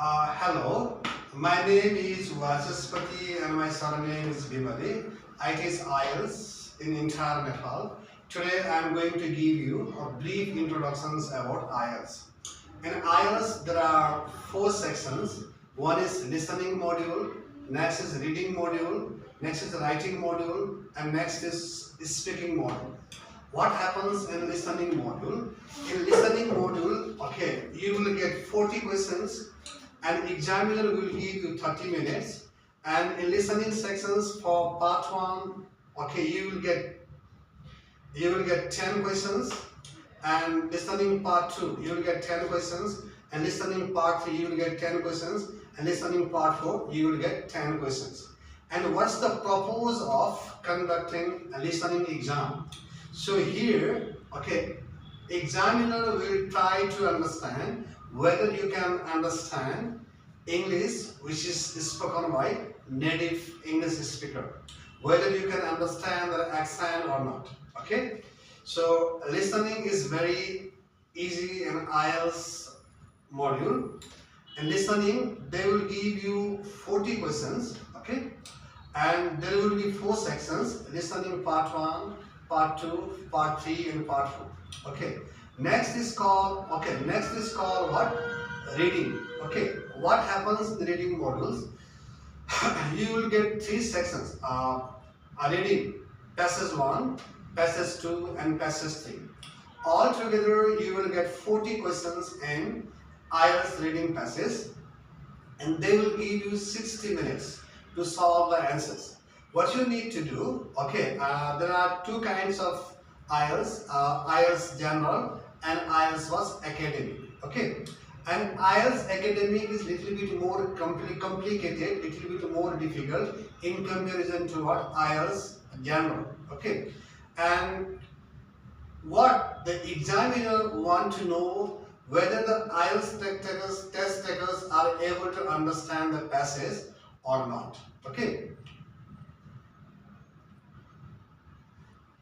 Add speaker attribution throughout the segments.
Speaker 1: Hello, my name is Vachaspati and my surname is Bimali. I teach Ielts in entire Nepal. Today I am going to give you a brief introductions about Ielts. In Ielts there are four sections. One is listening module, next is reading module, next is writing module, and next is speaking module. What happens in listening module? In listening module, okay, you will get 40 questions and examiner will give you 30 minutes, and in listening sections for part 1, okay, you will get 10 questions, and listening part 2 you will get 10 questions, and listening part 3 you will get 10 questions, and listening part 4 you will get 10 questions. And what's the purpose of conducting a listening exam? So here, okay, examiner will try to understand whether you can understand English which is spoken by native English speaker, whether you can understand the accent or not. Okay, so listening is very easy in IELTS module. In listening, they will give you 40 questions, okay, and there will be 4 sections: listening part 1, part 2, part 3, and part 4. Okay, next is called what? Reading. Okay, what happens in reading modules? You will get 3 sections. A reading, passage 1, passage 2, and passage 3. Altogether, you will get 40 questions in IELTS reading passage, and they will give you 60 minutes to solve the answers. What you need to do, okay, there are 2 kinds of IELTS, IELTS General and IELTS was Academic, okay. And IELTS Academic is little bit more complicated, little bit more difficult in comparison to what IELTS General, okay. And what the examiner want to know, whether the IELTS test takers are able to understand the passage or not, okay.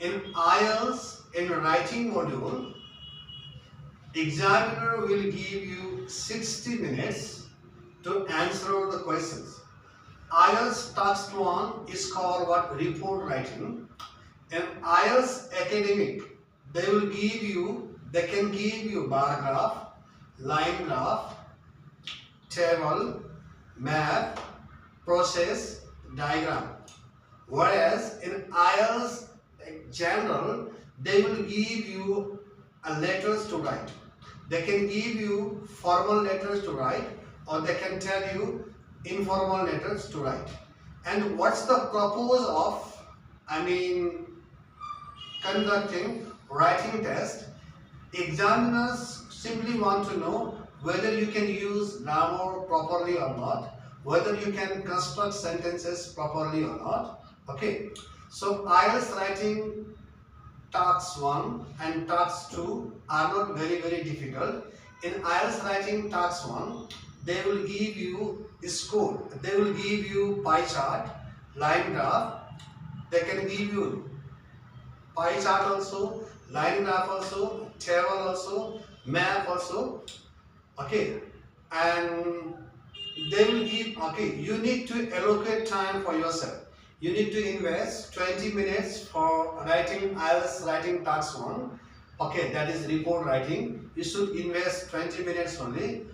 Speaker 1: In IELTS, in writing module, examiner will give you 60 minutes to answer the questions. IELTS task 1 is called what? Report writing. In IELTS Academic, they can give you bar graph, line graph, table, map, process, diagram. Whereas in IELTS General, they will give you letters to write. They can give you formal letters to write, or they can tell you informal letters to write. And what's the purpose of, conducting writing test? Examiners simply want to know whether you can use grammar properly or not, whether you can construct sentences properly or not. Okay, so IELTS writing tasks 1 and tasks 2 are not very difficult. In IELTS writing task 1, they will give you score. They will give you pie chart, line graph. They can give you pie chart also, line graph also, table also, map also. Okay, and they will give, okay, you need to allocate time for yourself. You need to invest 20 minutes for writing IELTS writing task 1. Okay, that is report writing. You should invest 20 minutes only.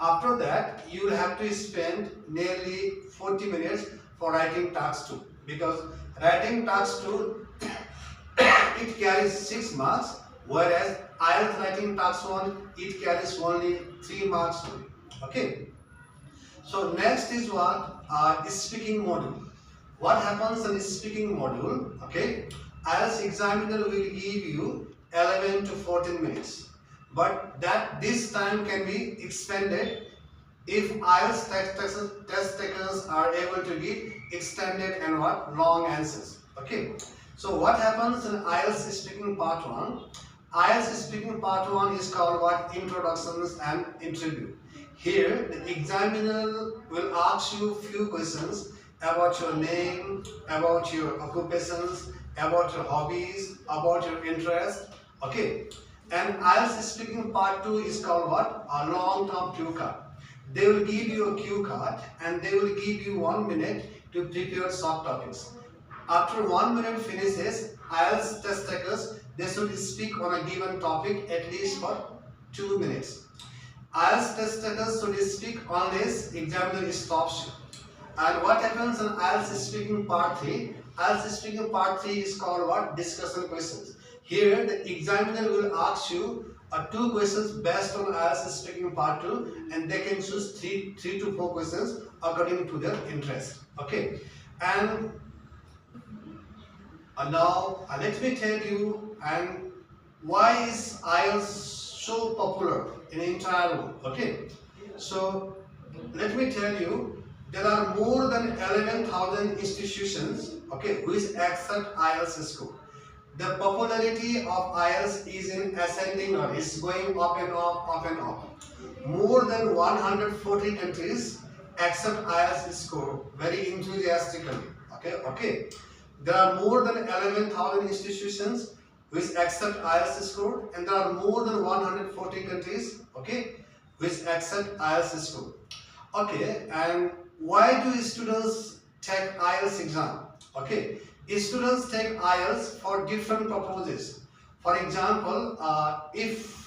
Speaker 1: After that, you will have to spend nearly 40 minutes for writing task 2. Because writing task 2, it carries 6 marks, whereas IELTS writing task 1, it carries only 3 marks only. Okay. So next is what? Speaking module. What happens in speaking module? Okay, IELTS examiner will give you 11 to 14 minutes, but this time can be expanded if IELTS test takers are able to give extended and what? Long answers. Okay, so what happens in IELTS speaking part 1? IELTS speaking part 1 is called what? Introductions and interview. Here the examiner will ask you few questions about your name, about your occupations, about your hobbies, about your interest. Okay, And IELTS speaking part 2 is called what? A long-term cue card. They will give you a cue card and they will give you 1 minute to prepare short topics. After 1 minute finishes, IELTS test takers, they should speak on a given topic at least for 2 minutes. IELTS test takers should speak unless examiner stops you. And what happens in IELTS speaking part 3? IELTS speaking part 3 is called what? Discussion questions. Here the examiner will ask you 2 questions based on IELTS speaking part 2 and they can choose 3 to 4 questions according to their interest. Okay. And now let me tell you and why is IELTS so popular in the entire world. Okay. So let me tell you, there are more than 11,000 institutions, okay, which accept IELTS score. The popularity of IELTS is in ascending or is going up and up, up and up. More than 140 countries accept IELTS score very enthusiastically. Okay. There are more than 11,000 institutions which accept IELTS score, and there are more than 140 countries, okay, which accept IELTS score. Okay, and why do students take IELTS exam? Okay, students take IELTS for different purposes. For example, if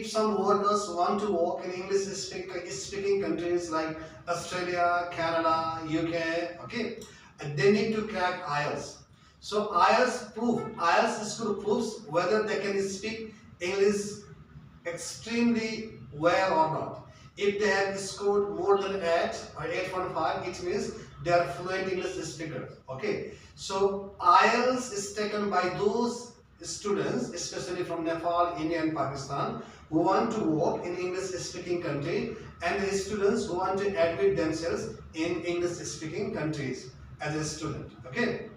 Speaker 1: some workers want to work in English speaking countries like Australia, Canada, UK, okay, they need to crack IELTS. So IELTS score proves whether they can speak English extremely well or not. If they have scored more than 8 or 8.5, it means they are fluent English speakers. Okay, so IELTS is taken by those students, especially from Nepal, India, and Pakistan, who want to work in English-speaking country, and the students who want to admit themselves in English-speaking countries as a student. Okay.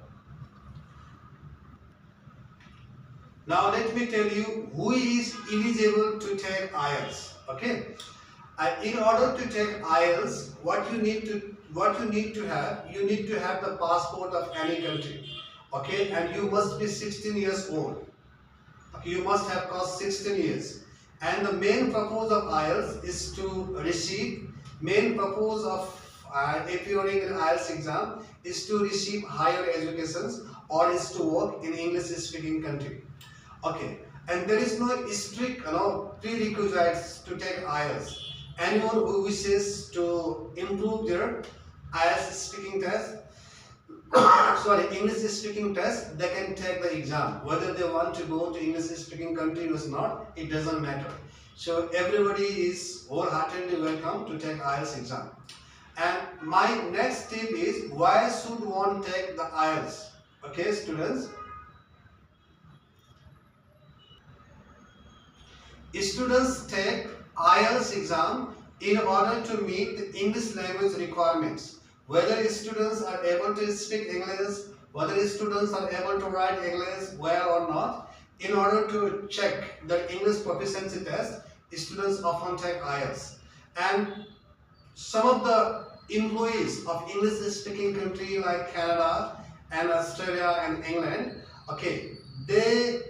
Speaker 1: Now let me tell you who is eligible to take IELTS. Okay. In order to take IELTS, what you need to have the passport of any country. Okay, and you must be 16 years old. Okay, you must have crossed 16 years. And the main purpose of IELTS is to appearing in IELTS exam is to receive higher educations or is to work in English speaking country. Okay, and there is no strict prerequisites to take IELTS. Anyone who wishes to improve their IELTS speaking test, English speaking test, they can take the exam. Whether they want to go to English speaking country or not, it doesn't matter. So everybody is wholeheartedly welcome to take IELTS exam. And my next tip is, why should one take the IELTS? Okay, students. Students take IELTS exam in order to meet the English language requirements. Whether students are able to speak English, whether students are able to write English well or not, in order to check the English proficiency test, students often take IELTS. And some of the employees of English speaking country like Canada and Australia and England, okay, they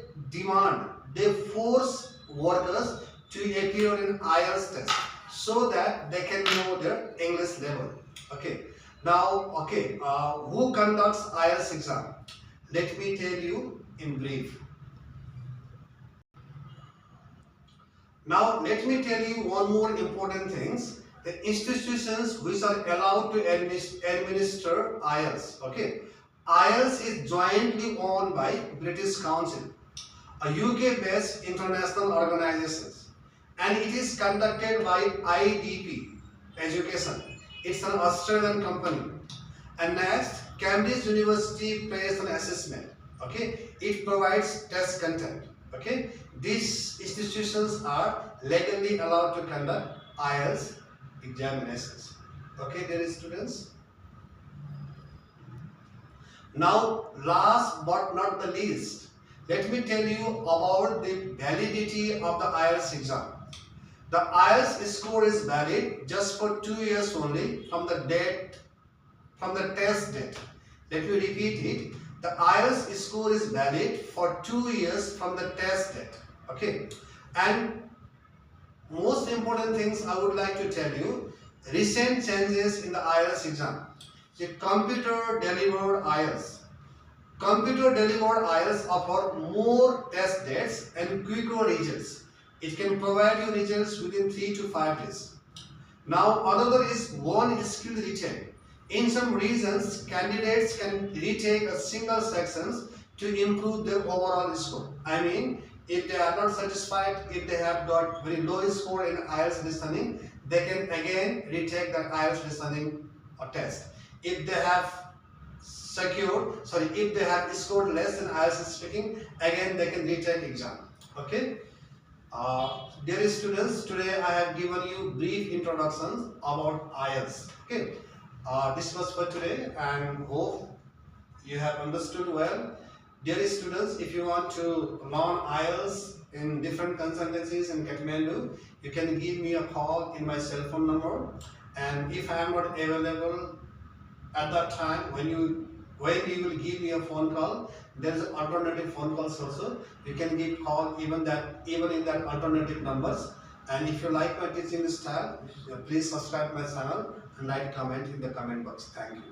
Speaker 1: force workers to appear in IELTS test so that they can know their English level. Okay. Now, who conducts IELTS exam? Let me tell you in brief. Now, let me tell you one more important thing. The institutions which are allowed to administer IELTS. Okay. IELTS is jointly owned by British Council, a UK-based international organization, and it is conducted by IDP Education. It's an Australian company. And next, Cambridge University pays an assessment. Okay, it provides test content. Okay, these institutions are legally allowed to conduct IELTS examinations. Okay, dear students. Now, last but not the least, let me tell you about the validity of the IELTS exam. The IELTS score is valid just for 2 years only from the test date. Let me repeat it. The IELTS score is valid for 2 years from the test date. Okay, and most important things I would like to tell you, recent changes in the IELTS exam. The computer delivered IELTS. Computer delivered IELTS offer more test dates and quicker results. It can provide you results within 3 to 5 days. Now another is one skill retake. In some regions, candidates can retake a single section to improve their overall score. I mean, if they are not satisfied, if they have got very low score in IELTS listening, they can again retake that IELTS listening test. If they have if they have scored less than IELTS speaking, again they can retake exam. Okay. Dear students, today I have given you brief introductions about IELTS. Okay. This was for today, and hope you have understood well. Dear students, if you want to learn IELTS in different consultancies in Kathmandu, you can give me a call in my cell phone number, and if I am not available at that time, when you will give me a phone call, there is alternative phone calls also. You can give call even in that alternative numbers. And if you like my teaching style, please subscribe my channel and write comment in the comment box. Thank you.